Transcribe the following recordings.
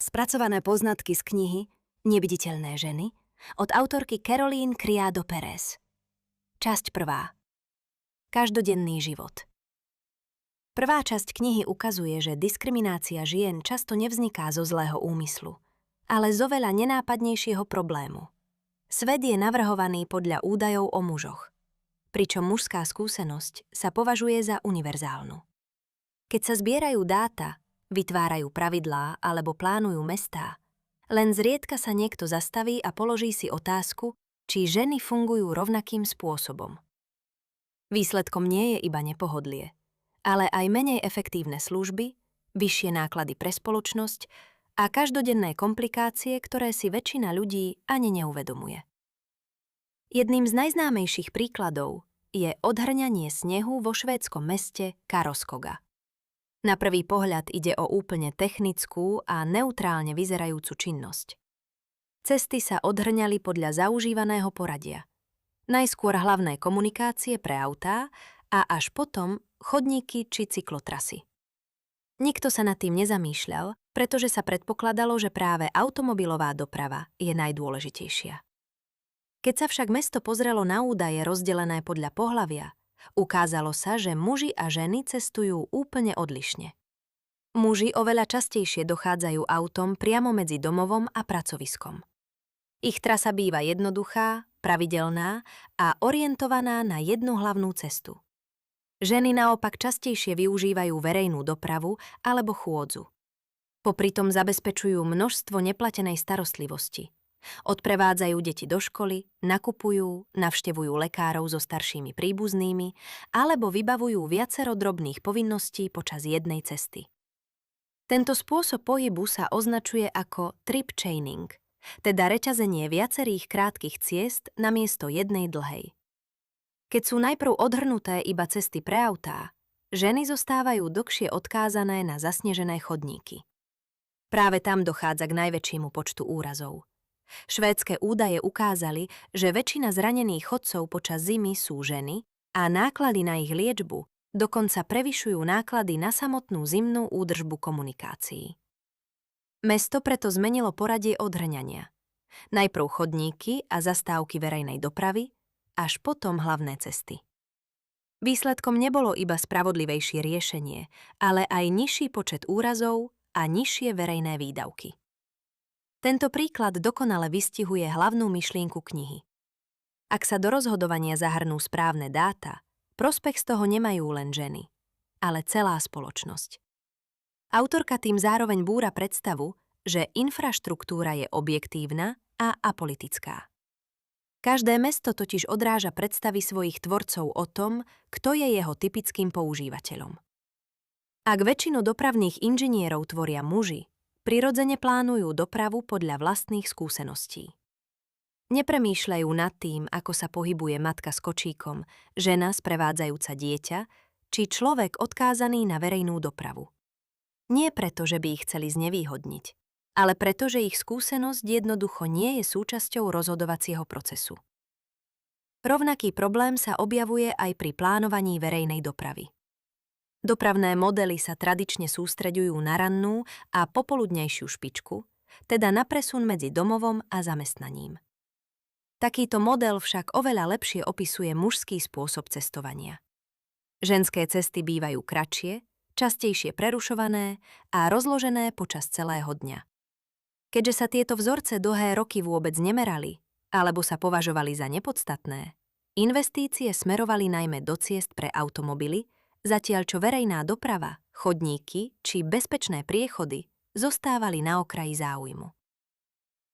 Spracované poznatky z knihy Neviditeľné ženy od autorky Caroline Criado Pérez. Časť 1. Každodenný život. Prvá časť knihy ukazuje, že diskriminácia žien často nevzniká zo zlého úmyslu, ale z oveľa nenápadnejšieho problému. Svet je navrhovaný podľa údajov o mužoch, pričom mužská skúsenosť sa považuje za univerzálnu. Keď sa zbierajú dáta, vytvárajú pravidlá alebo plánujú mestá, len zriedka sa niekto zastaví a položí si otázku, či ženy fungujú rovnakým spôsobom. Výsledkom nie je iba nepohodlie, ale aj menej efektívne služby, vyššie náklady pre spoločnosť a každodenné komplikácie, ktoré si väčšina ľudí ani neuvedomuje. Jedným z najznámejších príkladov je odhrňanie snehu vo švédskom meste Karlskoga. Na prvý pohľad ide o úplne technickú a neutrálne vyzerajúcu činnosť. Cesty sa odhrňali podľa zaužívaného poradia. Najskôr hlavné komunikácie pre autá a až potom chodníky či cyklotrasy. Nikto sa nad tým nezamýšľal, pretože sa predpokladalo, že práve automobilová doprava je najdôležitejšia. Keď sa však mesto pozrelo na údaje rozdelené podľa pohlavia, ukázalo sa, že muži a ženy cestujú úplne odlišne. Muži oveľa častejšie dochádzajú autom priamo medzi domovom a pracoviskom. Ich trasa býva jednoduchá, pravidelná a orientovaná na jednu hlavnú cestu. Ženy naopak častejšie využívajú verejnú dopravu alebo chôdzu. Popritom zabezpečujú množstvo neplatenej starostlivosti. Odprevádzajú deti do školy, nakupujú, navštevujú lekárov so staršími príbuznými alebo vybavujú viacero drobných povinností počas jednej cesty. Tento spôsob pohybu sa označuje ako trip chaining, teda reťazenie viacerých krátkych ciest namiesto jednej dlhej. Keď sú najprv odhrnuté iba cesty pre autá, ženy zostávajú dlhšie odkázané na zasnežené chodníky. Práve tam dochádza k najväčšiemu počtu úrazov. Švédske údaje ukázali, že väčšina zranených chodcov počas zimy sú ženy a náklady na ich liečbu dokonca prevyšujú náklady na samotnú zimnú údržbu komunikácií. Mesto preto zmenilo poradie odhrňania. Najprv chodníky a zastávky verejnej dopravy, až potom hlavné cesty. Výsledkom nebolo iba spravodlivejšie riešenie, ale aj nižší počet úrazov a nižšie verejné výdavky. Tento príklad dokonale vystihuje hlavnú myšlienku knihy. Ak sa do rozhodovania zahrnú správne dáta, prospech z toho nemajú len ženy, ale celá spoločnosť. Autorka tým zároveň búra predstavu, že infraštruktúra je objektívna a apolitická. Každé mesto totiž odráža predstavy svojich tvorcov o tom, kto je jeho typickým používateľom. Ak väčšinu dopravných inžinierov tvoria muži, prirodzene plánujú dopravu podľa vlastných skúseností. Nepremýšľajú nad tým, ako sa pohybuje matka s kočíkom, žena sprevádzajúca dieťa, či človek odkázaný na verejnú dopravu. Nie preto, že by ich chceli znevýhodniť, ale preto, že ich skúsenosť jednoducho nie je súčasťou rozhodovacieho procesu. Rovnaký problém sa objavuje aj pri plánovaní verejnej dopravy. Dopravné modely sa tradične sústreďujú na rannú a popoludnejšiu špičku, teda na presun medzi domovom a zamestnaním. Takýto model však oveľa lepšie opisuje mužský spôsob cestovania. Ženské cesty bývajú kratšie, častejšie prerušované a rozložené počas celého dňa. Keďže sa tieto vzorce dlhé roky vôbec nemerali, alebo sa považovali za nepodstatné, investície smerovali najmä do ciest pre automobily, zatiaľ čo verejná doprava, chodníky či bezpečné priechody zostávali na okraji záujmu.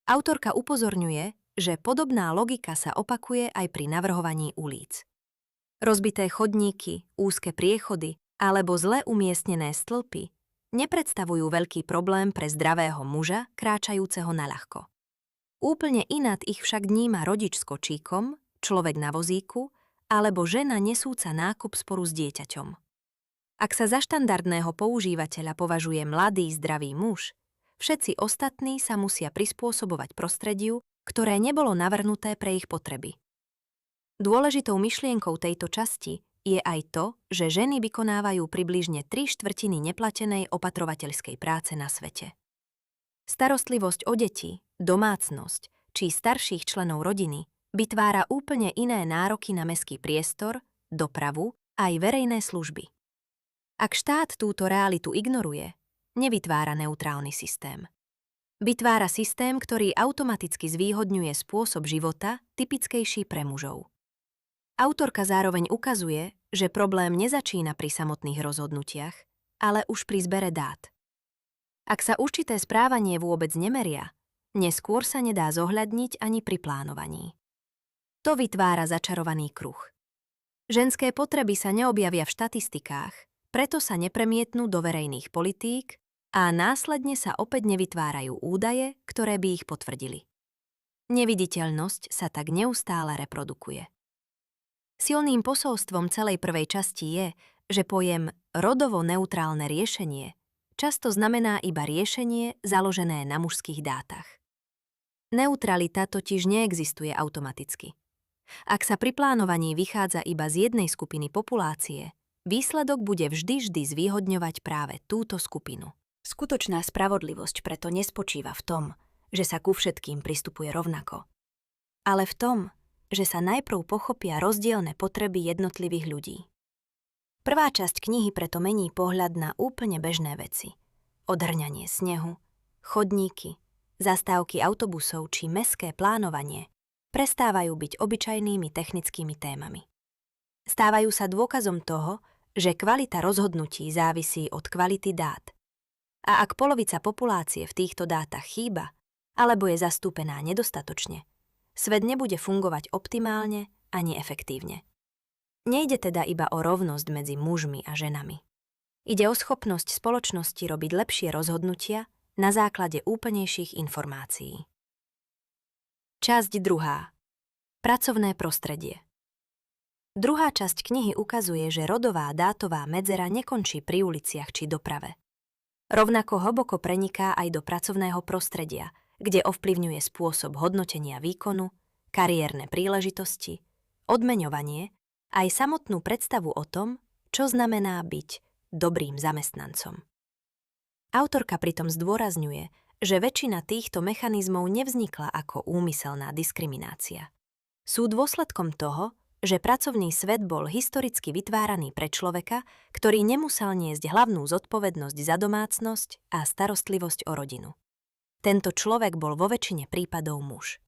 Autorka upozorňuje, že podobná logika sa opakuje aj pri navrhovaní ulíc. Rozbité chodníky, úzke priechody alebo zle umiestnené stĺpy nepredstavujú veľký problém pre zdravého muža kráčajúceho naľahko. Úplne inak ich však vníma rodič s kočíkom, človek na vozíku alebo žena nesúca nákup sporu s dieťaťom. Ak sa za štandardného používateľa považuje mladý, zdravý muž, všetci ostatní sa musia prispôsobovať prostrediu, ktoré nebolo navrhnuté pre ich potreby. Dôležitou myšlienkou tejto časti je aj to, že ženy vykonávajú približne 3/4 neplatenej opatrovateľskej práce na svete. Starostlivosť o deti, domácnosť či starších členov rodiny vytvára úplne iné nároky na mestský priestor, dopravu aj verejné služby. Ak štát túto realitu ignoruje, nevytvára neutrálny systém. Vytvára systém, ktorý automaticky zvýhodňuje spôsob života typickejší pre mužov. Autorka zároveň ukazuje, že problém nezačína pri samotných rozhodnutiach, ale už pri zbere dát. Ak sa určité správanie vôbec nemeria, neskôr sa nedá zohľadniť ani pri plánovaní. To vytvára začarovaný kruh. Ženské potreby sa neobjavia v štatistikách, preto sa nepremietnú do verejných politík a následne sa opäť nevytvárajú údaje, ktoré by ich potvrdili. Neviditeľnosť sa tak neustále reprodukuje. Silným posolstvom celej prvej časti je, že pojem rodovo neutrálne riešenie často znamená iba riešenie založené na mužských dátach. Neutralita totiž neexistuje automaticky. Ak sa pri plánovaní vychádza iba z jednej skupiny populácie, výsledok bude vždy zvýhodňovať práve túto skupinu. Skutočná spravodlivosť preto nespočíva v tom, že sa ku všetkým pristupuje rovnako, ale v tom, že sa najprv pochopia rozdielne potreby jednotlivých ľudí. Prvá časť knihy preto mení pohľad na úplne bežné veci. Odhrňanie snehu, chodníky, zastávky autobusov či mestské plánovanie prestávajú byť obyčajnými technickými témami. Stávajú sa dôkazom toho, že kvalita rozhodnutí závisí od kvality dát. A ak polovica populácie v týchto dátach chýba, alebo je zastúpená nedostatočne, svet nebude fungovať optimálne ani efektívne. Nejde teda iba o rovnosť medzi mužmi a ženami. Ide o schopnosť spoločnosti robiť lepšie rozhodnutia na základe úplnejších informácií. Časť 2. Pracovné prostredie. Druhá časť knihy ukazuje, že rodová dátová medzera nekončí pri uliciach či doprave. Rovnako hlboko preniká aj do pracovného prostredia, kde ovplyvňuje spôsob hodnotenia výkonu, kariérne príležitosti, odmeňovanie aj samotnú predstavu o tom, čo znamená byť dobrým zamestnancom. Autorka pritom zdôrazňuje, že väčšina týchto mechanizmov nevznikla ako úmyselná diskriminácia. Sú dôsledkom toho, že pracovný svet bol historicky vytváraný pre človeka, ktorý nemusel niesť hlavnú zodpovednosť za domácnosť a starostlivosť o rodinu. Tento človek bol vo väčšine prípadov muž.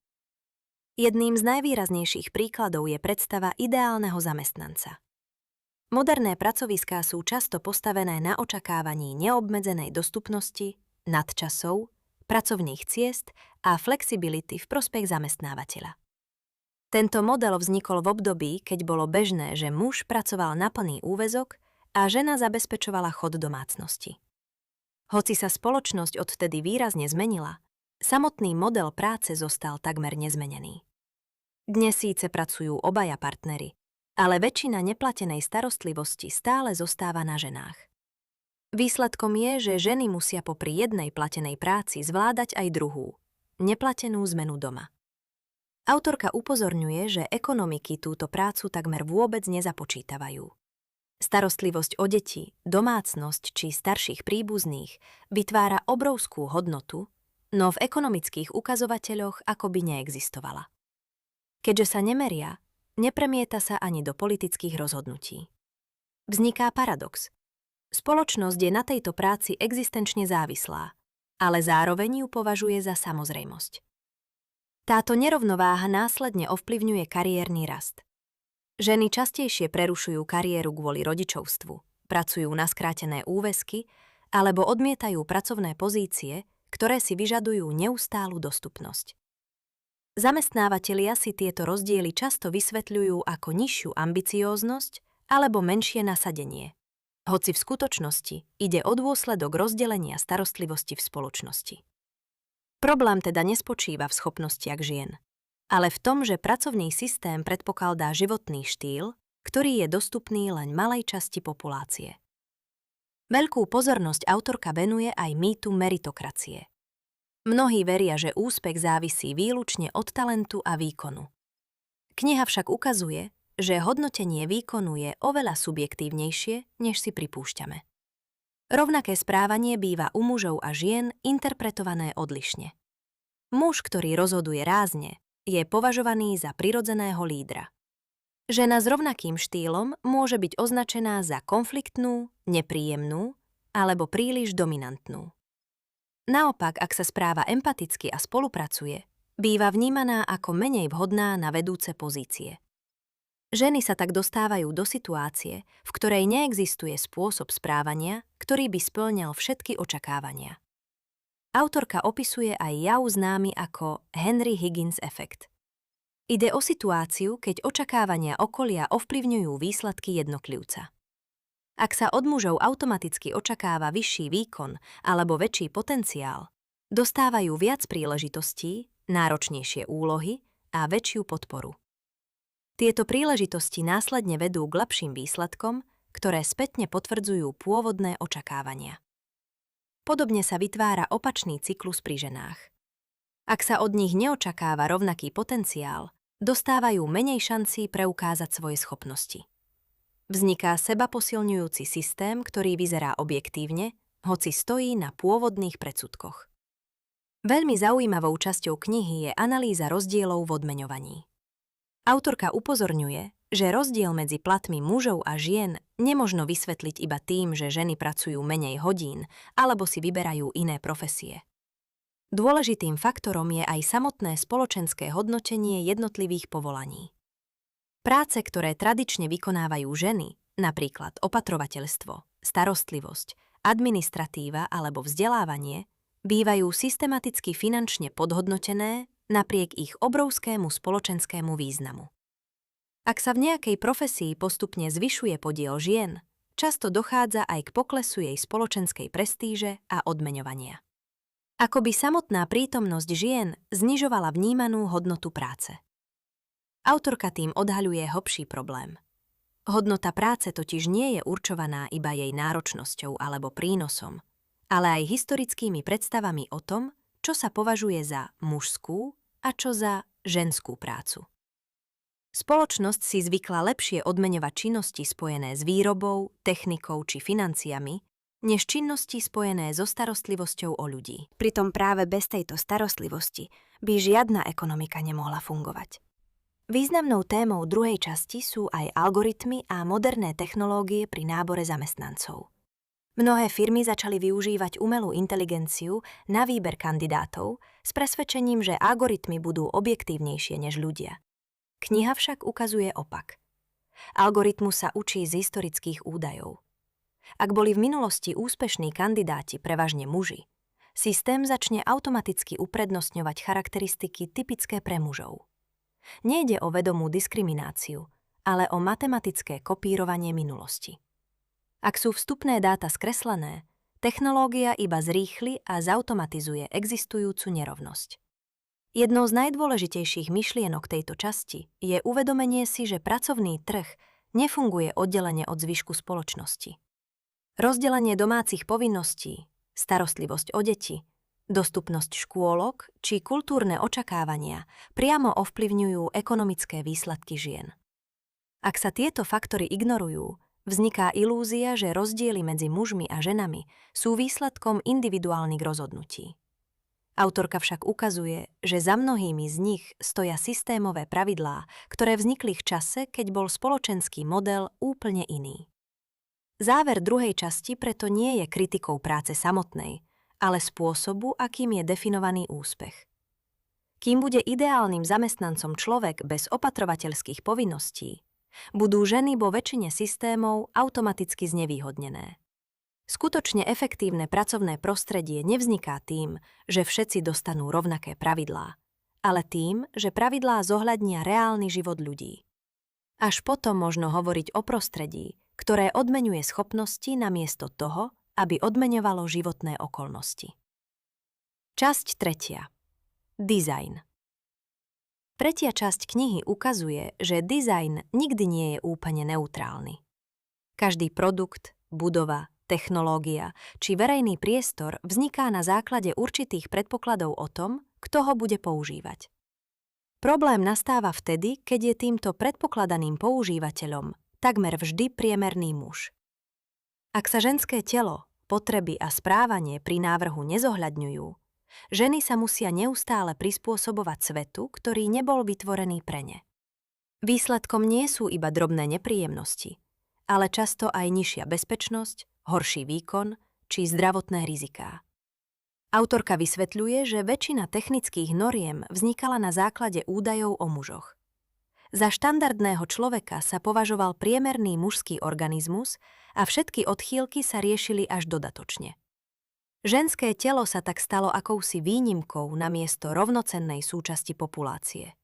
Jedným z najvýraznejších príkladov je predstava ideálneho zamestnanca. Moderné pracoviská sú často postavené na očakávaní neobmedzenej dostupnosti, nadčasov, pracovných ciest a flexibility v prospech zamestnávateľa. Tento model vznikol v období, keď bolo bežné, že muž pracoval na plný úväzok a žena zabezpečovala chod domácnosti. Hoci sa spoločnosť odtedy výrazne zmenila, samotný model práce zostal takmer nezmenený. Dnes síce pracujú obaja partneri, ale väčšina neplatenej starostlivosti stále zostáva na ženách. Výsledkom je, že ženy musia popri jednej platenej práci zvládať aj druhú, neplatenú zmenu doma. Autorka upozorňuje, že ekonomiky túto prácu takmer vôbec nezapočítavajú. Starostlivosť o deti, domácnosť či starších príbuzných vytvára obrovskú hodnotu, no v ekonomických ukazovateľoch akoby neexistovala. Keďže sa nemeria, nepremieta sa ani do politických rozhodnutí. Vzniká paradox. Spoločnosť je na tejto práci existenčne závislá, ale zároveň ju považuje za samozrejmosť. Táto nerovnováha následne ovplyvňuje kariérny rast. Ženy častejšie prerušujú kariéru kvôli rodičovstvu, pracujú na skrátené úväzky alebo odmietajú pracovné pozície, ktoré si vyžadujú neustálu dostupnosť. Zamestnávatelia si tieto rozdiely často vysvetľujú ako nižšiu ambicióznosť alebo menšie nasadenie, hoci v skutočnosti ide o dôsledok rozdelenia starostlivosti v spoločnosti. Problém teda nespočíva v schopnostiach žien, ale v tom, že pracovný systém predpokladá životný štýl, ktorý je dostupný len malej časti populácie. Veľkú pozornosť autorka venuje aj mýtu meritokracie. Mnohí veria, že úspech závisí výlučne od talentu a výkonu. Kniha však ukazuje, že hodnotenie výkonu je oveľa subjektívnejšie, než si pripúšťame. Rovnaké správanie býva u mužov a žien interpretované odlišne. Muž, ktorý rozhoduje rázne, je považovaný za prirodzeného lídra. Žena s rovnakým štýlom môže byť označená za konfliktnú, nepríjemnú alebo príliš dominantnú. Naopak, ak sa správa empaticky a spolupracuje, býva vnímaná ako menej vhodná na vedúce pozície. Ženy sa tak dostávajú do situácie, v ktorej neexistuje spôsob správania, ktorý by spĺňal všetky očakávania. Autorka opisuje aj jav známy ako Henry Higgins efekt. Ide o situáciu, keď očakávania okolia ovplyvňujú výsledky jednotlivca. Ak sa od mužov automaticky očakáva vyšší výkon alebo väčší potenciál, dostávajú viac príležitostí, náročnejšie úlohy a väčšiu podporu. Tieto príležitosti následne vedú k lepším výsledkom, ktoré spätne potvrdzujú pôvodné očakávania. Podobne sa vytvára opačný cyklus pri ženách. Ak sa od nich neočakáva rovnaký potenciál, dostávajú menej šancí preukázať svoje schopnosti. Vzniká sebaposilňujúci systém, ktorý vyzerá objektívne, hoci stojí na pôvodných predsudkoch. Veľmi zaujímavou časťou knihy je analýza rozdielov v odmeňovaní. Autorka upozorňuje, že rozdiel medzi platmi mužov a žien nemožno vysvetliť iba tým, že ženy pracujú menej hodín alebo si vyberajú iné profesie. Dôležitým faktorom je aj samotné spoločenské hodnotenie jednotlivých povolaní. Práce, ktoré tradične vykonávajú ženy, napríklad opatrovateľstvo, starostlivosť, administratíva alebo vzdelávanie, bývajú systematicky finančne podhodnotené napriek ich obrovskému spoločenskému významu. Ak sa v nejakej profesii postupne zvyšuje podiel žien, často dochádza aj k poklesu jej spoločenskej prestíže a odmeňovania. Ako by samotná prítomnosť žien znižovala vnímanú hodnotu práce. Autorka tým odhaľuje hlbší problém. Hodnota práce totiž nie je určovaná iba jej náročnosťou alebo prínosom, ale aj historickými predstavami o tom, čo sa považuje za mužskú a čo za ženskú prácu. Spoločnosť si zvykla lepšie odmeňovať činnosti spojené s výrobou, technikou či financiami, než činnosti spojené so starostlivosťou o ľudí. Pritom práve bez tejto starostlivosti by žiadna ekonomika nemohla fungovať. Významnou témou druhej časti sú aj algoritmy a moderné technológie pri nábore zamestnancov. Mnohé firmy začali využívať umelú inteligenciu na výber kandidátov s presvedčením, že algoritmy budú objektívnejšie než ľudia. Kniha však ukazuje opak. Algoritmus sa učí z historických údajov. Ak boli v minulosti úspešní kandidáti prevažne muži, systém začne automaticky uprednostňovať charakteristiky typické pre mužov. Nejde o vedomú diskrimináciu, ale o matematické kopírovanie minulosti. Ak sú vstupné dáta skreslené, technológia iba zrýchli a zautomatizuje existujúcu nerovnosť. Jednou z najdôležitejších myšlienok tejto časti je uvedomenie si, že pracovný trh nefunguje oddelene od zvyšku spoločnosti. Rozdelenie domácich povinností, starostlivosť o deti, dostupnosť škôlok či kultúrne očakávania priamo ovplyvňujú ekonomické výsledky žien. Ak sa tieto faktory ignorujú, vzniká ilúzia, že rozdiely medzi mužmi a ženami sú výsledkom individuálnych rozhodnutí. Autorka však ukazuje, že za mnohými z nich stoja systémové pravidlá, ktoré vznikli v čase, keď bol spoločenský model úplne iný. Záver druhej časti preto nie je kritikou práce samotnej, ale spôsobu, akým je definovaný úspech. Kým bude ideálnym zamestnancom človek bez opatrovateľských povinností, budú ženy vo väčšine systémov automaticky znevýhodnené. Skutočne efektívne pracovné prostredie nevzniká tým, že všetci dostanú rovnaké pravidlá, ale tým, že pravidlá zohľadnia reálny život ľudí. Až potom možno hovoriť o prostredí, ktoré odmeňuje schopnosti namiesto toho, aby odmeňovalo životné okolnosti. Časť 3. Dizajn. Tretia časť knihy ukazuje, že dizajn nikdy nie je úplne neutrálny. Každý produkt, budova, technológia či verejný priestor vzniká na základe určitých predpokladov o tom, kto ho bude používať. Problém nastáva vtedy, keď je týmto predpokladaným používateľom takmer vždy priemerný muž. Ak sa ženské telo, potreby a správanie pri návrhu nezohľadňujú, ženy sa musia neustále prispôsobovať svetu, ktorý nebol vytvorený pre ne. Výsledkom nie sú iba drobné nepríjemnosti, ale často aj nižšia bezpečnosť, horší výkon či zdravotné riziká. Autorka vysvetľuje, že väčšina technických noriem vznikala na základe údajov o mužoch. Za štandardného človeka sa považoval priemerný mužský organizmus a všetky odchýlky sa riešili až dodatočne. Ženské telo sa tak stalo akousi výnimkou namiesto rovnocennej súčasti populácie.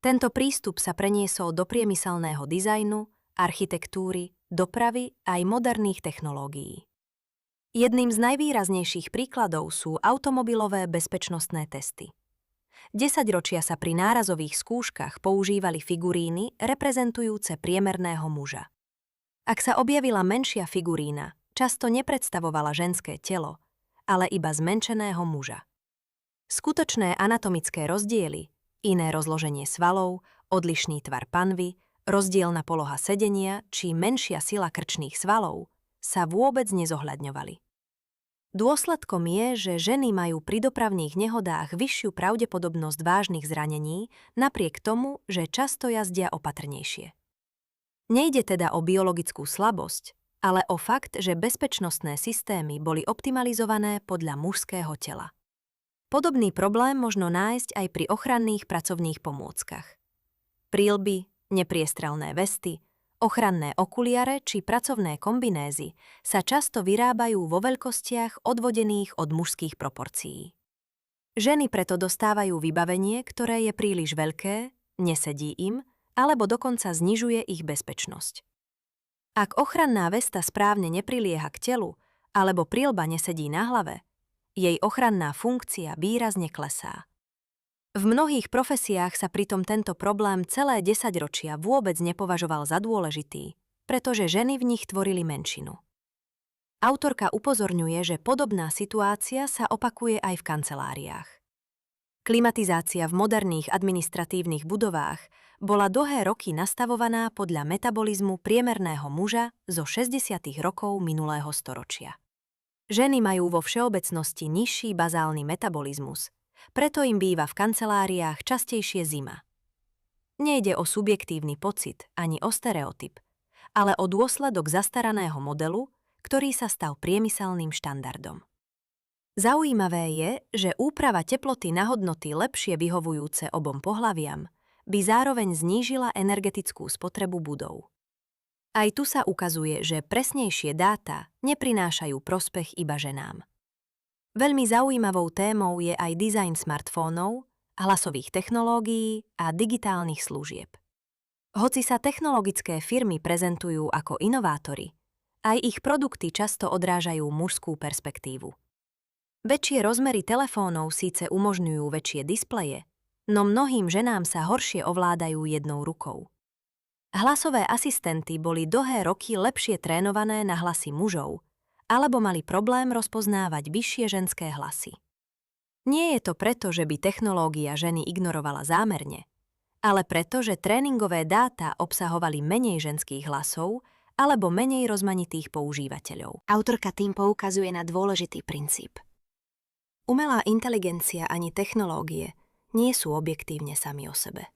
Tento prístup sa preniesol do priemyselného dizajnu, architektúry, dopravy aj moderných technológií. Jedným z najvýraznejších príkladov sú automobilové bezpečnostné testy. 10 ročia sa pri nárazových skúškach používali figuríny reprezentujúce priemerného muža. Ak sa objavila menšia figurína, často nepredstavovala ženské telo, ale iba zmenšeného muža. Skutočné anatomické rozdiely, iné rozloženie svalov, odlišný tvar panvy, rozdielna poloha sedenia či menšia sila krčných svalov sa vôbec nezohľadňovali. Dôsledkom je, že ženy majú pri dopravných nehodách vyššiu pravdepodobnosť vážnych zranení, napriek tomu, že často jazdia opatrnejšie. Nejde teda o biologickú slabosť, ale o fakt, že bezpečnostné systémy boli optimalizované podľa mužského tela. Podobný problém možno nájsť aj pri ochranných pracovných pomôckach. Príľby, nepriestrelné vesty, ochranné okuliare či pracovné kombinézy sa často vyrábajú vo veľkostiach odvodených od mužských proporcií. Ženy preto dostávajú vybavenie, ktoré je príliš veľké, nesedí im, alebo dokonca znižuje ich bezpečnosť. Ak ochranná vesta správne neprilieha k telu, alebo príľba nesedí na hlave, jej ochranná funkcia výrazne klesá. V mnohých profesiách sa pritom tento problém celé 10 ročia vôbec nepovažoval za dôležitý, pretože ženy v nich tvorili menšinu. Autorka upozorňuje, že podobná situácia sa opakuje aj v kanceláriách. Klimatizácia v moderných administratívnych budovách bola dlhé roky nastavovaná podľa metabolizmu priemerného muža zo 60. rokov minulého storočia. Ženy majú vo všeobecnosti nižší bazálny metabolizmus, preto im býva v kanceláriách častejšie zima. Nejde o subjektívny pocit ani o stereotyp, ale o dôsledok zastaraného modelu, ktorý sa stal priemyselným štandardom. Zaujímavé je, že úprava teploty na hodnoty lepšie vyhovujúce obom pohlaviam by zároveň znížila energetickú spotrebu budov. Aj tu sa ukazuje, že presnejšie dáta neprinášajú prospech iba ženám. Veľmi zaujímavou témou je aj dizajn smartfónov, hlasových technológií a digitálnych služieb. Hoci sa technologické firmy prezentujú ako inovátori, aj ich produkty často odrážajú mužskú perspektívu. Väčšie rozmery telefónov síce umožňujú väčšie displeje, no mnohým ženám sa horšie ovládajú jednou rukou. Hlasové asistenty boli dlhé roky lepšie trénované na hlasy mužov, alebo mali problém rozpoznávať vyššie ženské hlasy. Nie je to preto, že by technológia ženy ignorovala zámerne, ale preto, že tréningové dáta obsahovali menej ženských hlasov alebo menej rozmanitých používateľov. Autorka tým poukazuje na dôležitý princíp. Umelá inteligencia ani technológie nie sú objektívne sami o sebe.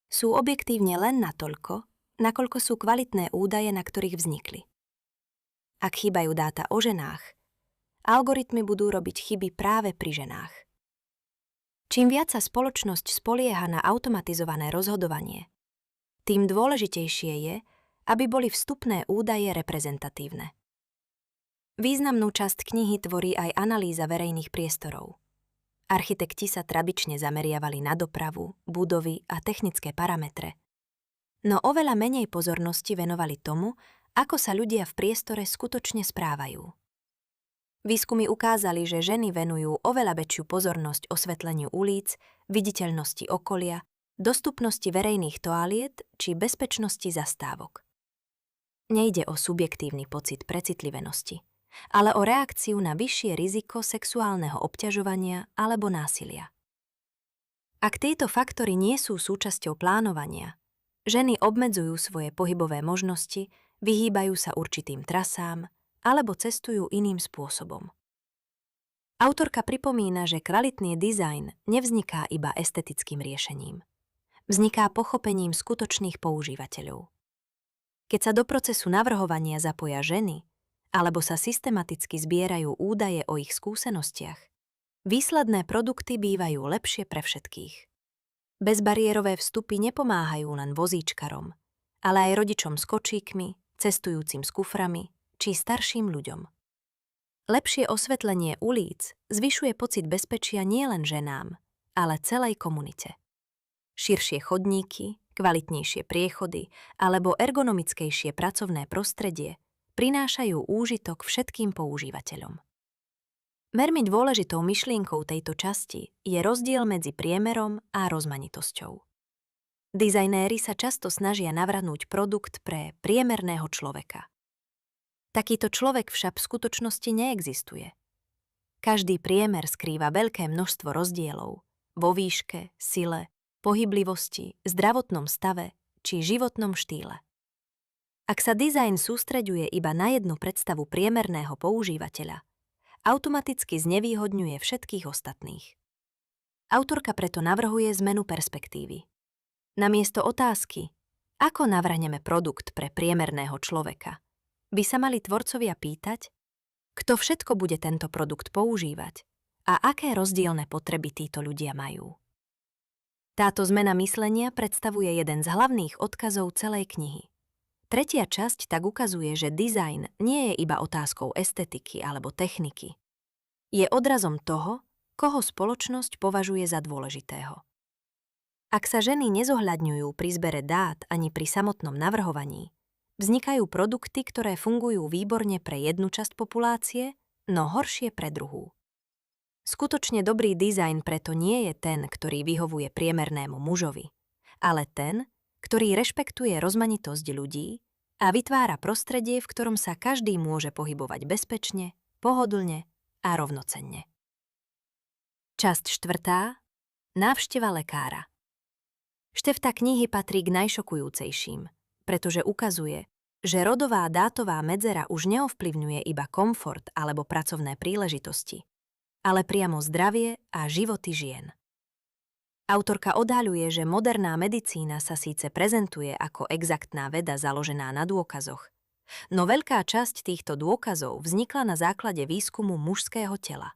Sú objektívne len natoľko, nakoľko sú kvalitné údaje, na ktorých vznikli. Ak chýbajú dáta o ženách, algoritmy budú robiť chyby práve pri ženách. Čím viac sa spoločnosť spolieha na automatizované rozhodovanie, tým dôležitejšie je, aby boli vstupné údaje reprezentatívne. Významnú časť knihy tvorí aj analýza verejných priestorov. Architekti sa tradične zameriavali na dopravu, budovy a technické parametre, no oveľa menej pozornosti venovali tomu, ako sa ľudia v priestore skutočne správajú. Výskumy ukázali, že ženy venujú oveľa väčšiu pozornosť osvetleniu ulic, viditeľnosti okolia, dostupnosti verejných toaliet či bezpečnosti zastávok. Nejde o subjektívny pocit precitlivenosti, ale o reakciu na vyššie riziko sexuálneho obťažovania alebo násilia. Ak tieto faktory nie sú súčasťou plánovania, ženy obmedzujú svoje pohybové možnosti, vyhýbajú sa určitým trasám, alebo cestujú iným spôsobom. Autorka pripomína, že kvalitný dizajn nevzniká iba estetickým riešením. Vzniká pochopením skutočných používateľov. Keď sa do procesu navrhovania zapoja ženy, alebo sa systematicky zbierajú údaje o ich skúsenostiach, výsledné produkty bývajú lepšie pre všetkých. Bezbariérové vstupy nepomáhajú len vozíčkarom, ale aj rodičom s kočíkmi, cestujúcim s kuframi či starším ľuďom. Lepšie osvetlenie ulíc zvyšuje pocit bezpečia nielen ženám, ale celej komunite. Širšie chodníky, kvalitnejšie priechody alebo ergonomickejšie pracovné prostredie prinášajú úžitok všetkým používateľom. Veľmi dôležitou myšlienkou tejto časti je rozdiel medzi priemerom a rozmanitosťou. Dizajnéri sa často snažia navrhnúť produkt pre priemerného človeka. Takýto človek však v skutočnosti neexistuje. Každý priemer skrýva veľké množstvo rozdielov vo výške, sile, pohyblivosti, zdravotnom stave či životnom štýle. Ak sa dizajn sústreďuje iba na jednu predstavu priemerného používateľa, automaticky znevýhodňuje všetkých ostatných. Autorka preto navrhuje zmenu perspektívy. Namiesto otázky, ako navrhneme produkt pre priemerného človeka, by sa mali tvorcovia pýtať, kto všetko bude tento produkt používať a aké rozdielne potreby títo ľudia majú. Táto zmena myslenia predstavuje jeden z hlavných odkazov celej knihy. Tretia časť tak ukazuje, že dizajn nie je iba otázkou estetiky alebo techniky. Je odrazom toho, koho spoločnosť považuje za dôležitého. Ak sa ženy nezohľadňujú pri zbere dát ani pri samotnom navrhovaní, vznikajú produkty, ktoré fungujú výborne pre jednu časť populácie, no horšie pre druhú. Skutočne dobrý dizajn preto nie je ten, ktorý vyhovuje priemernému mužovi, ale ten, ktorý rešpektuje rozmanitosť ľudí a vytvára prostredie, v ktorom sa každý môže pohybovať bezpečne, pohodlne a rovnocenne. Časť 4. Návšteva lekára. Štefta knihy patrí k najšokujúcejším, pretože ukazuje, že rodová dátová medzera už neovplyvňuje iba komfort alebo pracovné príležitosti, ale priamo zdravie a životy žien. Autorka odhaľuje, že moderná medicína sa síce prezentuje ako exaktná veda založená na dôkazoch, no veľká časť týchto dôkazov vznikla na základe výskumu mužského tela.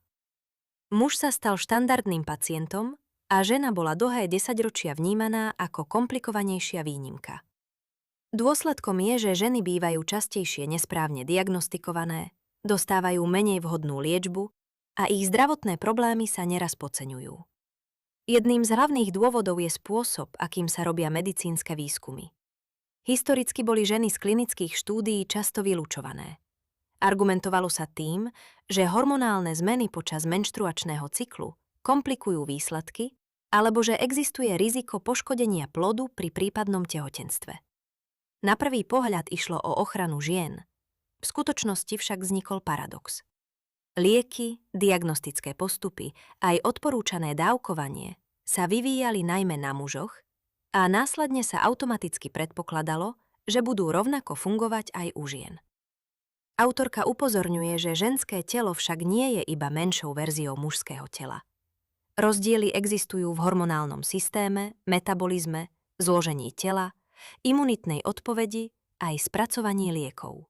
Muž sa stal štandardným pacientom a žena bola dlhé 10 ročia vnímaná ako komplikovanejšia výnimka. Dôsledkom je, že ženy bývajú častejšie nesprávne diagnostikované, dostávajú menej vhodnú liečbu a ich zdravotné problémy sa neraz podceňujú. Jedným z hlavných dôvodov je spôsob, akým sa robia medicínske výskumy. Historicky boli ženy z klinických štúdií často vylučované. Argumentovalo sa tým, že hormonálne zmeny počas menštruačného cyklu komplikujú výsledky, alebo že existuje riziko poškodenia plodu pri prípadnom tehotenstve. Na prvý pohľad išlo o ochranu žien. V skutočnosti však vznikol paradox. Lieky, diagnostické postupy aj odporúčané dávkovanie sa vyvíjali najmä na mužoch a následne sa automaticky predpokladalo, že budú rovnako fungovať aj u žien. Autorka upozorňuje, že ženské telo však nie je iba menšou verziou mužského tela. Rozdiely existujú v hormonálnom systéme, metabolizme, zložení tela, imunitnej odpovedi aj spracovaní liekov.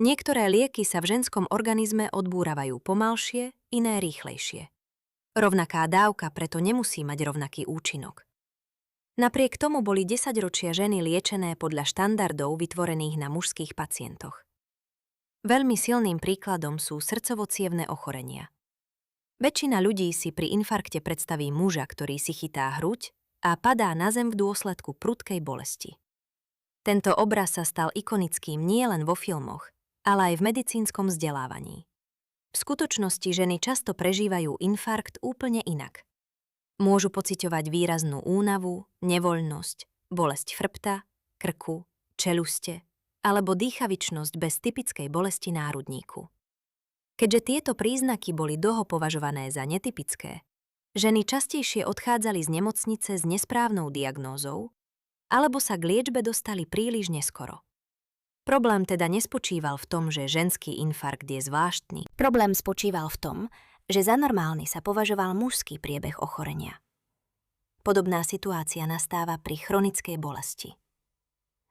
Niektoré lieky sa v ženskom organizme odbúravajú pomalšie, iné rýchlejšie. Rovnaká dávka preto nemusí mať rovnaký účinok. Napriek tomu boli 10-ročia ženy liečené podľa štandardov vytvorených na mužských pacientoch. Veľmi silným príkladom sú srdcovo-cievne ochorenia. Väčšina ľudí si pri infarkte predstaví muža, ktorý si chytá hruď a padá na zem v dôsledku prudkej bolesti. Tento obraz sa stal ikonickým nielen vo filmoch, ale aj v medicínskom vzdelávaní. V skutočnosti ženy často prežívajú infarkt úplne inak. Môžu pociťovať výraznú únavu, nevoľnosť, bolesť chrbta, krku, čeľuste alebo dýchavičnosť bez typickej bolesti náhrudníku. Keďže tieto príznaky boli dlho považované za netypické, ženy častejšie odchádzali z nemocnice s nesprávnou diagnózou alebo sa k liečbe dostali príliš neskoro. Problém teda nespočíval v tom, že ženský infarkt je zvláštny. Problém spočíval v tom, že za normálny sa považoval mužský priebeh ochorenia. Podobná situácia nastáva pri chronickej bolesti.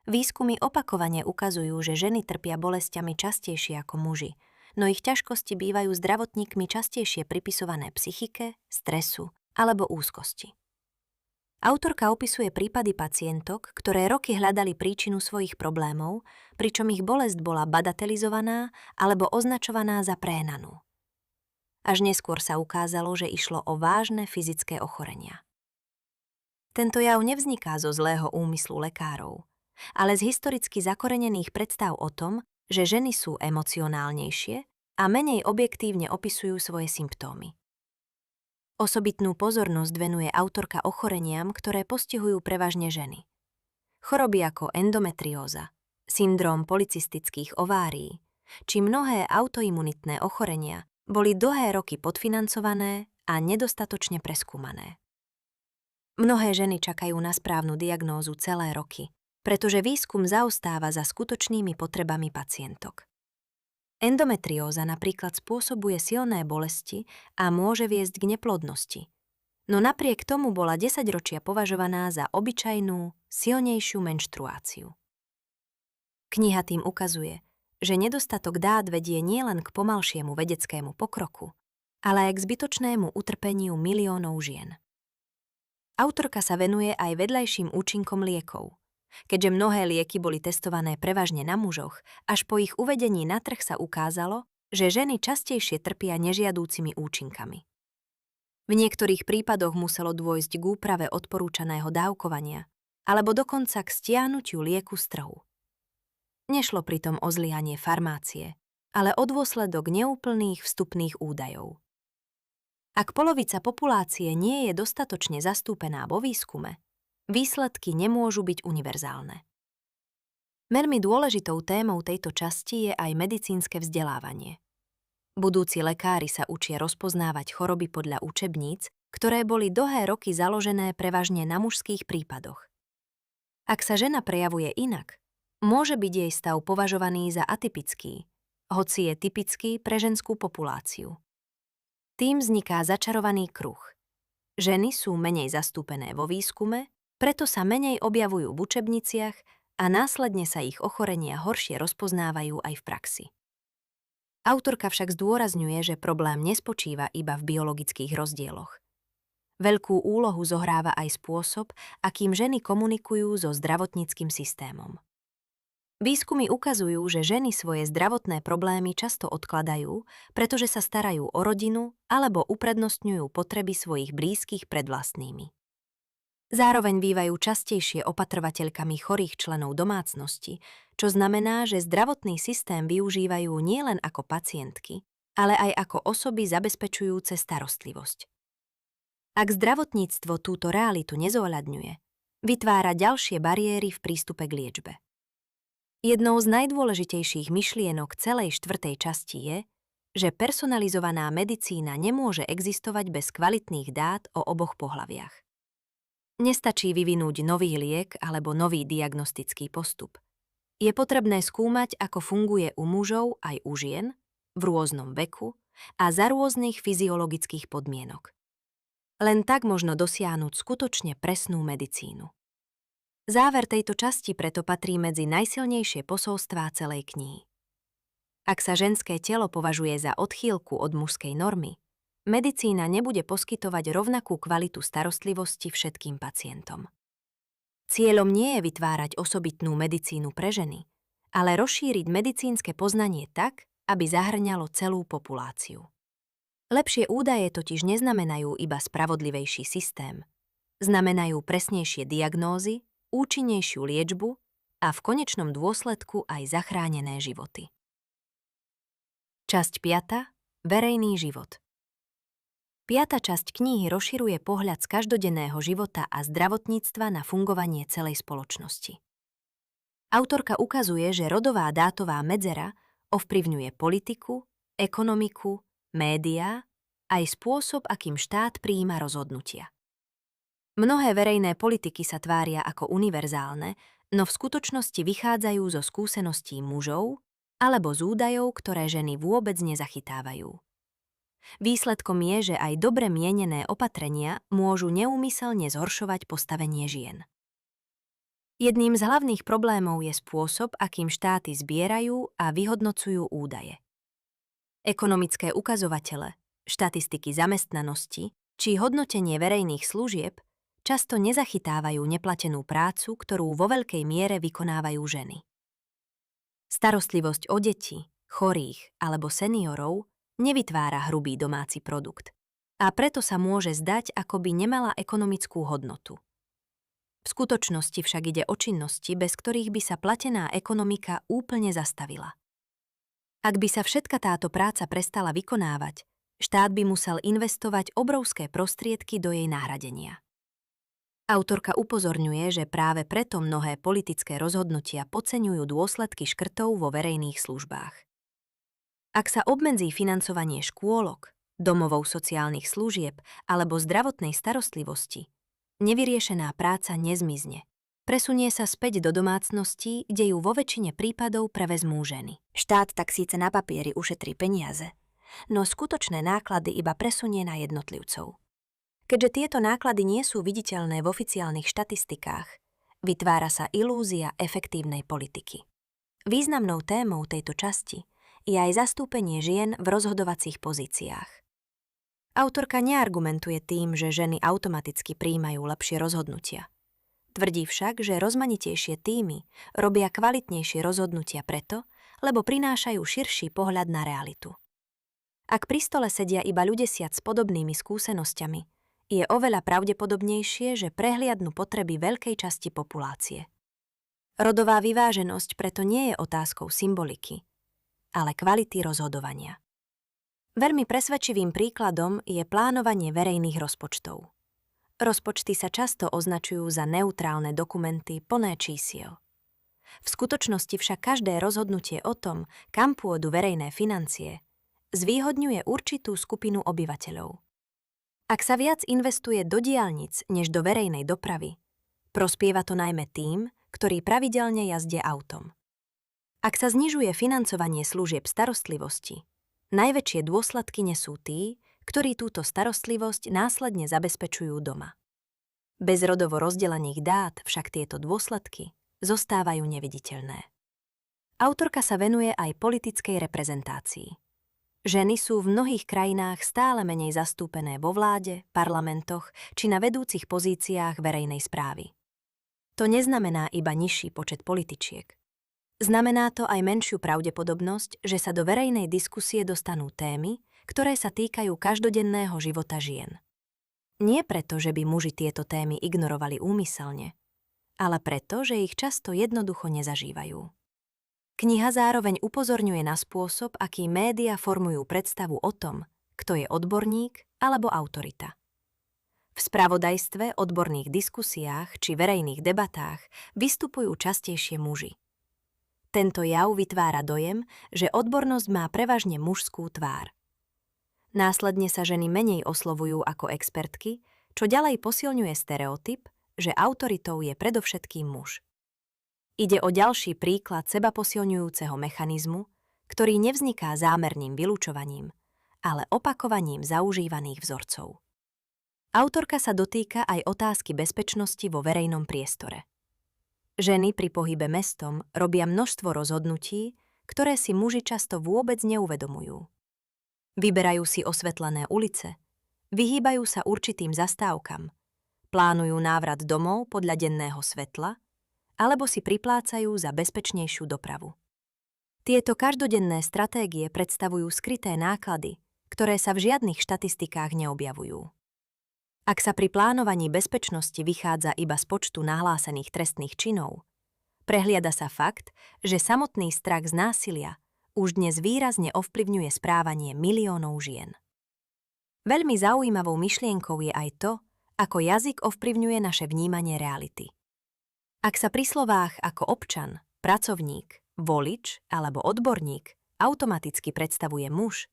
Výskumy opakovane ukazujú, že ženy trpia bolestiami častejšie ako muži, no ich ťažkosti bývajú zdravotníkmi častejšie pripisované psychike, stresu alebo úzkosti. Autorka opisuje prípady pacientok, ktoré roky hľadali príčinu svojich problémov, pričom ich bolesť bola bagatelizovaná alebo označovaná za prénanú. Až neskôr sa ukázalo, že išlo o vážne fyzické ochorenia. Tento jav nevzniká zo zlého úmyslu lekárov, ale z historicky zakorenených predstav o tom, že ženy sú emocionálnejšie a menej objektívne opisujú svoje symptómy. Osobitnú pozornosť venuje autorka ochoreniam, ktoré postihujú prevažne ženy. Choroby ako endometrióza, syndróm polycystických ovárií či mnohé autoimunitné ochorenia boli dlhé roky podfinancované a nedostatočne preskúmané. Mnohé ženy čakajú na správnu diagnózu celé roky, pretože výskum zaostáva za skutočnými potrebami pacientok. Endometrióza napríklad spôsobuje silné bolesti a môže viesť k neplodnosti, no napriek tomu bola 10 ročia považovaná za obyčajnú, silnejšiu menštruáciu. Kniha tým ukazuje, že nedostatok dát vedie nielen k pomalšiemu vedeckému pokroku, ale aj k zbytočnému utrpeniu miliónov žien. Autorka sa venuje aj vedľajším účinkom liekov. Keďže mnohé lieky boli testované prevažne na mužoch, až po ich uvedení na trh sa ukázalo, že ženy častejšie trpia nežiadúcimi účinkami. V niektorých prípadoch muselo dôjsť k úprave odporúčaného dávkovania, alebo dokonca k stiahnutiu lieku z trhu. Nešlo pritom o zlyhanie farmácie, ale o dôsledok neúplných vstupných údajov. Ak polovica populácie nie je dostatočne zastúpená vo výskume, výsledky nemôžu byť univerzálne. Veľmi dôležitou témou tejto časti je aj medicínske vzdelávanie. Budúci lekári sa učia rozpoznávať choroby podľa učebníc, ktoré boli dlhé roky založené prevažne na mužských prípadoch. Ak sa žena prejavuje inak, môže byť jej stav považovaný za atypický, hoci je typický pre ženskú populáciu. Tým vzniká začarovaný kruh. Ženy sú menej zastúpené vo výskume, preto sa menej objavujú v učebniciach a následne sa ich ochorenia horšie rozpoznávajú aj v praxi. Autorka však zdôrazňuje, že problém nespočíva iba v biologických rozdieloch. Veľkú úlohu zohráva aj spôsob, akým ženy komunikujú so zdravotníckym systémom. Výskumy ukazujú, že ženy svoje zdravotné problémy často odkladajú, pretože sa starajú o rodinu alebo uprednostňujú potreby svojich blízkych pred vlastnými. Zároveň bývajú častejšie opatrovateľkami chorých členov domácnosti, čo znamená, že zdravotný systém využívajú nielen ako pacientky, ale aj ako osoby zabezpečujúce starostlivosť. Ak zdravotníctvo túto realitu nezohľadňuje, vytvára ďalšie bariéry v prístupe k liečbe. Jednou z najdôležitejších myšlienok celej 4. časti je, že personalizovaná medicína nemôže existovať bez kvalitných dát o oboch pohlaviach. Nestačí vyvinúť nový liek alebo nový diagnostický postup. Je potrebné skúmať, ako funguje u mužov aj u žien, v rôznom veku a za rôznych fyziologických podmienok. Len tak možno dosiahnuť skutočne presnú medicínu. Záver tejto časti preto patrí medzi najsilnejšie posolstvá celej knihy. Ak sa ženské telo považuje za odchýlku od mužskej normy, medicína nebude poskytovať rovnakú kvalitu starostlivosti všetkým pacientom. Cieľom nie je vytvárať osobitnú medicínu pre ženy, ale rozšíriť medicínske poznanie tak, aby zahŕňalo celú populáciu. Lepšie údaje totiž neznamenajú iba spravodlivejší systém. Znamenajú presnejšie diagnózy, účinnejšiu liečbu a v konečnom dôsledku aj zachránené životy. Časť 5. Verejný život. 5. časť knihy rozširuje pohľad z každodenného života a zdravotníctva na fungovanie celej spoločnosti. Autorka ukazuje, že rodová dátová medzera ovplyvňuje politiku, ekonomiku, médiá aj spôsob, akým štát prijíma rozhodnutia. Mnohé verejné politiky sa tvária ako univerzálne, no v skutočnosti vychádzajú zo skúseností mužov alebo z údajov, ktoré ženy vôbec nezachytávajú. Výsledkom je, že aj dobre mienené opatrenia môžu neúmyselne zhoršovať postavenie žien. Jedným z hlavných problémov je spôsob, akým štáty zbierajú a vyhodnocujú údaje. Ekonomické ukazovatele, štatistiky zamestnanosti či hodnotenie verejných služieb často nezachytávajú neplatenú prácu, ktorú vo veľkej miere vykonávajú ženy. Starostlivosť o deti, chorých alebo seniorov nevytvára hrubý domáci produkt a preto sa môže zdať, ako by nemala ekonomickú hodnotu. V skutočnosti však ide o činnosti, bez ktorých by sa platená ekonomika úplne zastavila. Ak by sa všetka táto práca prestala vykonávať, štát by musel investovať obrovské prostriedky do jej nahradenia. Autorka upozorňuje, že práve preto mnohé politické rozhodnutia podceňujú dôsledky škrtov vo verejných službách. Ak sa obmedzí financovanie škôlok, domovov sociálnych služieb alebo zdravotnej starostlivosti, nevyriešená práca nezmizne. Presunie sa späť do domácností, kde ju vo väčšine prípadov prevezmú ženy. Štát tak síce na papieri ušetrí peniaze, no skutočné náklady iba presunie na jednotlivcov. Keďže tieto náklady nie sú viditeľné v oficiálnych štatistikách, vytvára sa ilúzia efektívnej politiky. Významnou témou tejto časti je aj zastúpenie žien v rozhodovacích pozíciách. Autorka neargumentuje tým, že ženy automaticky prijímajú lepšie rozhodnutia. Tvrdí však, že rozmanitejšie tímy robia kvalitnejšie rozhodnutia preto, lebo prinášajú širší pohľad na realitu. Ak pri stole sedia iba ľudesiac s podobnými skúsenosťami, je oveľa pravdepodobnejšie, že prehliadnú potreby veľkej časti populácie. Rodová vyváženosť preto nie je otázkou symboliky, ale kvality rozhodovania. Veľmi presvedčivým príkladom je plánovanie verejných rozpočtov. Rozpočty sa často označujú za neutrálne dokumenty plné čísiel. V skutočnosti však každé rozhodnutie o tom, kam pôjdu verejné financie, zvýhodňuje určitú skupinu obyvateľov. Ak sa viac investuje do diaľnic než do verejnej dopravy, prospieva to najmä tým, ktorí pravidelne jazdia autom. Ak sa znižuje financovanie služieb starostlivosti, najväčšie dôsledky nesú tí, ktorí túto starostlivosť následne zabezpečujú doma. Bez rodovo rozdelených dát však tieto dôsledky zostávajú neviditeľné. Autorka sa venuje aj politickej reprezentácii. Ženy sú v mnohých krajinách stále menej zastúpené vo vláde, parlamentoch či na vedúcich pozíciách verejnej správy. To neznamená iba nižší počet političiek. Znamená to aj menšiu pravdepodobnosť, že sa do verejnej diskusie dostanú témy, ktoré sa týkajú každodenného života žien. Nie preto, že by muži tieto témy ignorovali úmyselne, ale preto, že ich často jednoducho nezažívajú. Kniha zároveň upozorňuje na spôsob, aký médiá formujú predstavu o tom, kto je odborník alebo autorita. V spravodajstve, odborných diskusiách či verejných debatách vystupujú častejšie muži. Tento jav vytvára dojem, že odbornosť má prevažne mužskú tvár. Následne sa ženy menej oslovujú ako expertky, čo ďalej posilňuje stereotyp, že autoritou je predovšetkým muž. Ide o ďalší príklad sebaposilňujúceho mechanizmu, ktorý nevzniká zámerným vylúčovaním, ale opakovaním zaužívaných vzorcov. Autorka sa dotýka aj otázky bezpečnosti vo verejnom priestore. Ženy pri pohybe mestom robia množstvo rozhodnutí, ktoré si muži často vôbec neuvedomujú. Vyberajú si osvetlené ulice, vyhýbajú sa určitým zastávkam, plánujú návrat domov podľa denného svetla, alebo si priplácajú za bezpečnejšiu dopravu. Tieto každodenné stratégie predstavujú skryté náklady, ktoré sa v žiadnych štatistikách neobjavujú. Ak sa pri plánovaní bezpečnosti vychádza iba z počtu nahlásených trestných činov, prehliada sa fakt, že samotný strach z násilia už dnes výrazne ovplyvňuje správanie miliónov žien. Veľmi zaujímavou myšlienkou je aj to, ako jazyk ovplyvňuje naše vnímanie reality. Ak sa pri slovách ako občan, pracovník, volič alebo odborník automaticky predstavuje muž,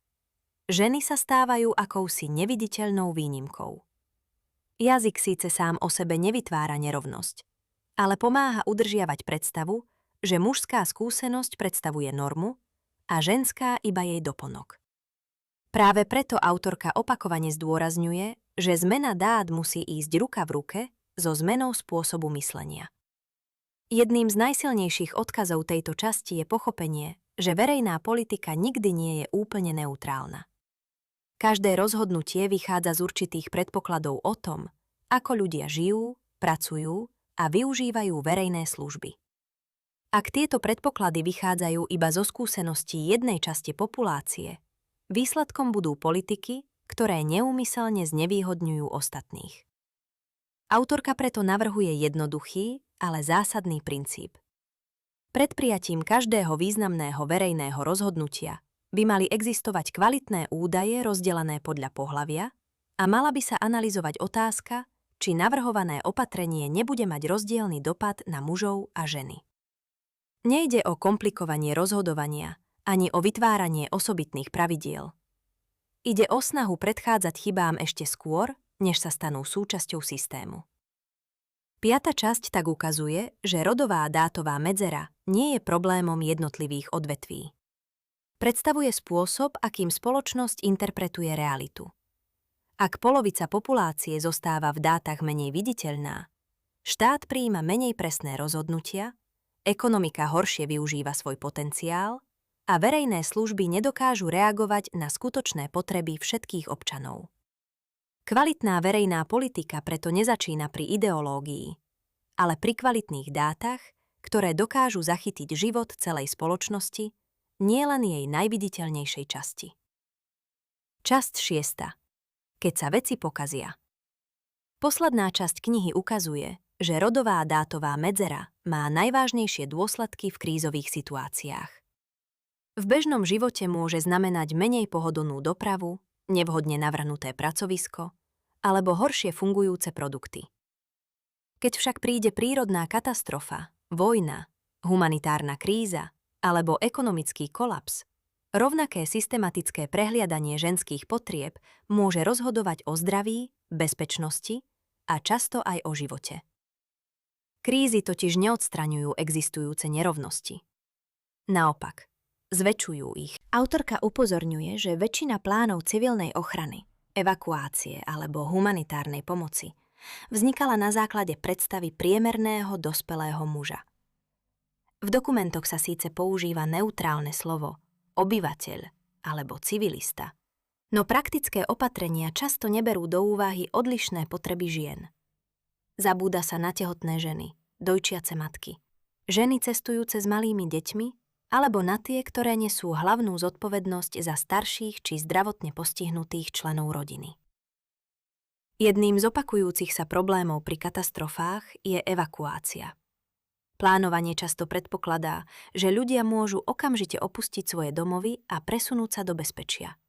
ženy sa stávajú akousi neviditeľnou výnimkou. Jazyk síce sám o sebe nevytvára nerovnosť, ale pomáha udržiavať predstavu, že mužská skúsenosť predstavuje normu a ženská iba jej doplnok. Práve preto autorka opakovane zdôrazňuje, že zmena dát musí ísť ruka v ruke so zmenou spôsobu myslenia. Jedným z najsilnejších odkazov tejto časti je pochopenie, že verejná politika nikdy nie je úplne neutrálna. Každé rozhodnutie vychádza z určitých predpokladov o tom, ako ľudia žijú, pracujú a využívajú verejné služby. Ak tieto predpoklady vychádzajú iba zo skúseností jednej časti populácie, výsledkom budú politiky, ktoré neúmyselne znevýhodňujú ostatných. Autorka preto navrhuje jednoduchý, ale zásadný princíp. Pred prijatím každého významného verejného rozhodnutia by mali existovať kvalitné údaje rozdelené podľa pohlavia a mala by sa analyzovať otázka, či navrhované opatrenie nebude mať rozdielny dopad na mužov a ženy. Nejde o komplikovanie rozhodovania ani o vytváranie osobitných pravidiel. Ide o snahu predchádzať chybám ešte skôr, než sa stanú súčasťou systému. 5. časť tak ukazuje, že rodová dátová medzera nie je problémom jednotlivých odvetví. Predstavuje spôsob, akým spoločnosť interpretuje realitu. Ak polovica populácie zostáva v dátach menej viditeľná, štát prijíma menej presné rozhodnutia, ekonomika horšie využíva svoj potenciál a verejné služby nedokážu reagovať na skutočné potreby všetkých občanov. Kvalitná verejná politika preto nezačína pri ideológii, ale pri kvalitných dátach, ktoré dokážu zachytiť život celej spoločnosti, nielen jej najviditeľnejšej časti. Časť 6. Keď sa veci pokazia. Posledná časť knihy ukazuje, že rodová dátová medzera má najvážnejšie dôsledky v krízových situáciách. V bežnom živote môže znamenať menej pohodlnú dopravu, nevhodne navrhnuté pracovisko alebo horšie fungujúce produkty. Keď však príde prírodná katastrofa, vojna, humanitárna kríza alebo ekonomický kolaps, rovnaké systematické prehliadanie ženských potrieb môže rozhodovať o zdraví, bezpečnosti a často aj o živote. Krízy totiž neodstraňujú existujúce nerovnosti. Naopak, zväčšujú ich. Autorka upozorňuje, že väčšina plánov civilnej ochrany, evakuácie alebo humanitárnej pomoci vznikala na základe predstavy priemerného dospelého muža. V dokumentoch sa síce používa neutrálne slovo obyvateľ alebo civilista, no praktické opatrenia často neberú do úvahy odlišné potreby žien. Zabúda sa na tehotné ženy, dojčiace matky, ženy cestujúce s malými deťmi alebo na tie, ktoré nesú hlavnú zodpovednosť za starších či zdravotne postihnutých členov rodiny. Jedným z opakujúcich sa problémov pri katastrofách je evakuácia. Plánovanie často predpokladá, že ľudia môžu okamžite opustiť svoje domovy a presunúť sa do bezpečia.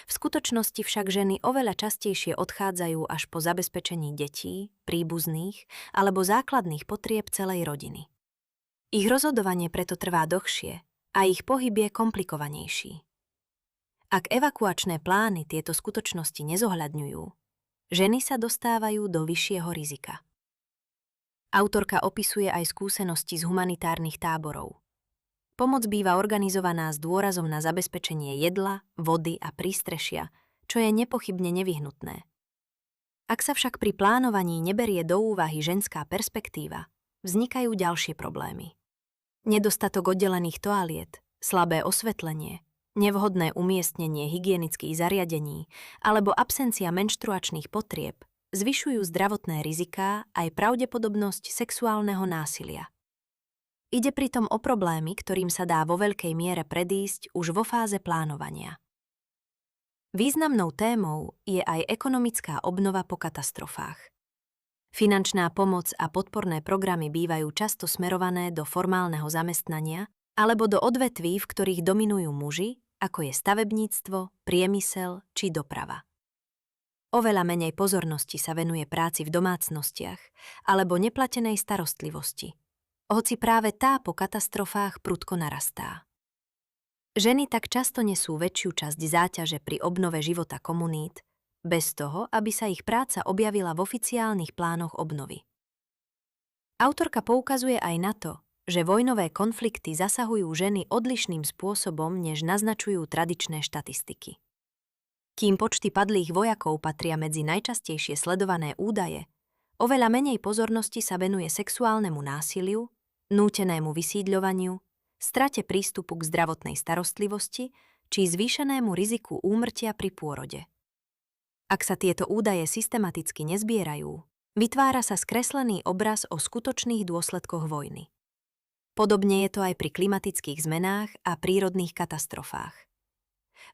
V skutočnosti však ženy oveľa častejšie odchádzajú až po zabezpečení detí, príbuzných alebo základných potrieb celej rodiny. Ich rozhodovanie preto trvá dlhšie a ich pohyb je komplikovanejší. Ak evakuačné plány tieto skutočnosti nezohľadňujú, ženy sa dostávajú do vyššieho rizika. Autorka opisuje aj skúsenosti z humanitárnych táborov. Pomoc býva organizovaná s dôrazom na zabezpečenie jedla, vody a prístrešia, čo je nepochybne nevyhnutné. Ak sa však pri plánovaní neberie do úvahy ženská perspektíva, vznikajú ďalšie problémy. Nedostatok oddelených toaliet, slabé osvetlenie, nevhodné umiestnenie hygienických zariadení alebo absencia menštruačných potrieb zvyšujú zdravotné riziká aj pravdepodobnosť sexuálneho násilia. Ide pritom o problémy, ktorým sa dá vo veľkej miere predísť už vo fáze plánovania. Významnou témou je aj ekonomická obnova po katastrofách. Finančná pomoc a podporné programy bývajú často smerované do formálneho zamestnania alebo do odvetví, v ktorých dominujú muži, ako je stavebníctvo, priemysel či doprava. Oveľa menej pozornosti sa venuje práci v domácnostiach alebo neplatenej starostlivosti, hoci práve tá po katastrofách prudko narastá. Ženy tak často nesú väčšiu časť záťaže pri obnove života komunít, bez toho, aby sa ich práca objavila v oficiálnych plánoch obnovy. Autorka poukazuje aj na to, že vojnové konflikty zasahujú ženy odlišným spôsobom, než naznačujú tradičné štatistiky. Kým počty padlých vojakov patria medzi najčastejšie sledované údaje, oveľa menej pozornosti sa venuje sexuálnemu násiliu, nútenému vysídľovaniu, strate prístupu k zdravotnej starostlivosti či zvýšenému riziku úmrtia pri pôrode. Ak sa tieto údaje systematicky nezbierajú, vytvára sa skreslený obraz o skutočných dôsledkoch vojny. Podobne je to aj pri klimatických zmenách a prírodných katastrofách.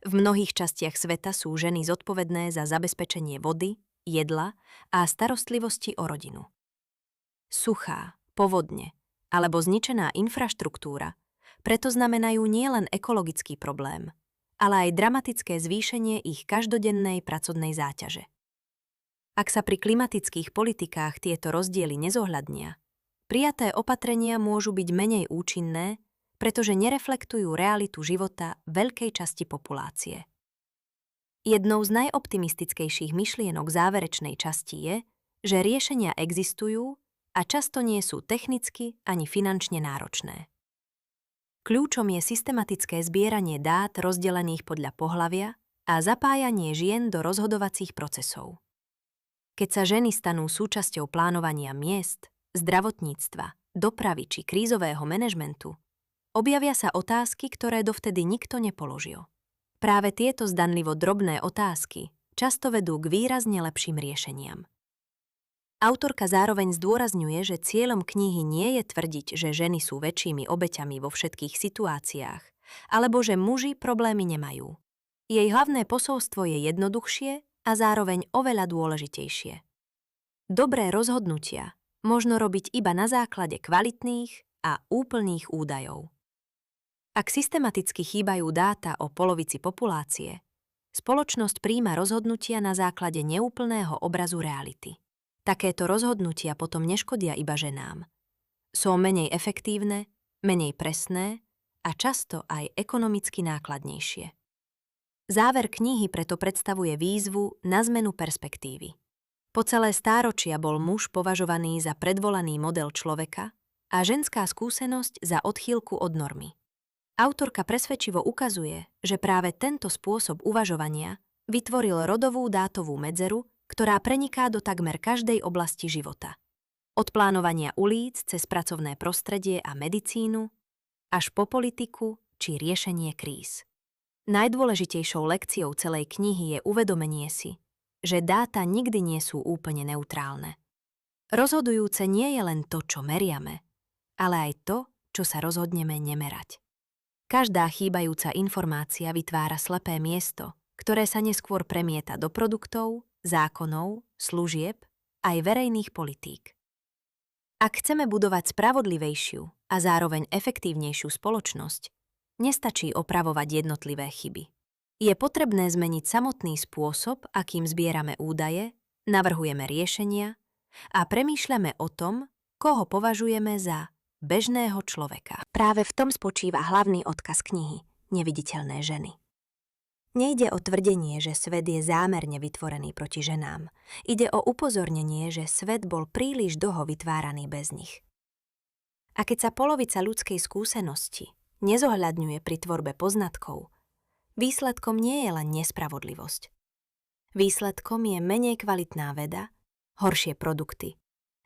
V mnohých častiach sveta sú ženy zodpovedné za zabezpečenie vody, jedla a starostlivosti o rodinu. Suchá, povodne alebo zničená infraštruktúra preto znamenajú nielen ekologický problém, ale aj dramatické zvýšenie ich každodennej pracovnej záťaže. Ak sa pri klimatických politikách tieto rozdiely nezohľadnia, prijaté opatrenia môžu byť menej účinné, pretože nereflektujú realitu života veľkej časti populácie. Jednou z najoptimistickejších myšlienok záverečnej časti je, že riešenia existujú a často nie sú technicky ani finančne náročné. Kľúčom je systematické zbieranie dát rozdelených podľa pohlavia a zapájanie žien do rozhodovacích procesov. Keď sa ženy stanú súčasťou plánovania miest, zdravotníctva, dopravy či krízového manažmentu, objavia sa otázky, ktoré dovtedy nikto nepoložil. Práve tieto zdanlivo drobné otázky často vedú k výrazne lepším riešeniam. Autorka zároveň zdôrazňuje, že cieľom knihy nie je tvrdiť, že ženy sú väčšími obeťami vo všetkých situáciách, alebo že muži problémy nemajú. Jej hlavné posolstvo je jednoduchšie a zároveň oveľa dôležitejšie. Dobré rozhodnutia možno robiť iba na základe kvalitných a úplných údajov. Ak systematicky chýbajú dáta o polovici populácie, spoločnosť prijíma rozhodnutia na základe neúplného obrazu reality. Takéto rozhodnutia potom neškodia iba ženám. Sú menej efektívne, menej presné a často aj ekonomicky nákladnejšie. Záver knihy preto predstavuje výzvu na zmenu perspektívy. Po celé stáročia bol muž považovaný za predvolaný model človeka a ženská skúsenosť za odchýlku od normy. Autorka presvedčivo ukazuje, že práve tento spôsob uvažovania vytvoril rodovú dátovú medzeru, ktorá preniká do takmer každej oblasti života. Od plánovania ulíc cez pracovné prostredie a medicínu, až po politiku či riešenie kríz. Najdôležitejšou lekciou celej knihy je uvedomenie si, že dáta nikdy nie sú úplne neutrálne. Rozhodujúce nie je len to, čo meriame, ale aj to, čo sa rozhodneme nemerať. Každá chýbajúca informácia vytvára slepé miesto, ktoré sa neskôr premieta do produktov, zákonov, služieb aj verejných politík. Ak chceme budovať spravodlivejšiu a zároveň efektívnejšiu spoločnosť, nestačí opravovať jednotlivé chyby. Je potrebné zmeniť samotný spôsob, akým zbierame údaje, navrhujeme riešenia a premýšľame o tom, koho považujeme za bežného človeka. Práve v tom spočíva hlavný odkaz knihy Neviditeľné ženy. Nejde o tvrdenie, že svet je zámerne vytvorený proti ženám. Ide o upozornenie, že svet bol príliš dlho vytváraný bez nich. A keď sa polovica ľudskej skúsenosti nezohľadňuje pri tvorbe poznatkov, výsledkom nie je len nespravodlivosť. Výsledkom je menej kvalitná veda, horšie produkty,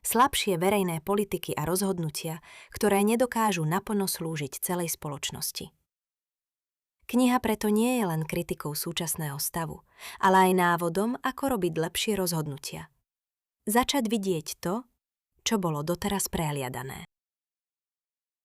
slabšie verejné politiky a rozhodnutia, ktoré nedokážu naplno slúžiť celej spoločnosti. Kniha preto nie je len kritikou súčasného stavu, ale aj návodom, ako robiť lepšie rozhodnutia. Začať vidieť to, čo bolo doteraz prehliadané.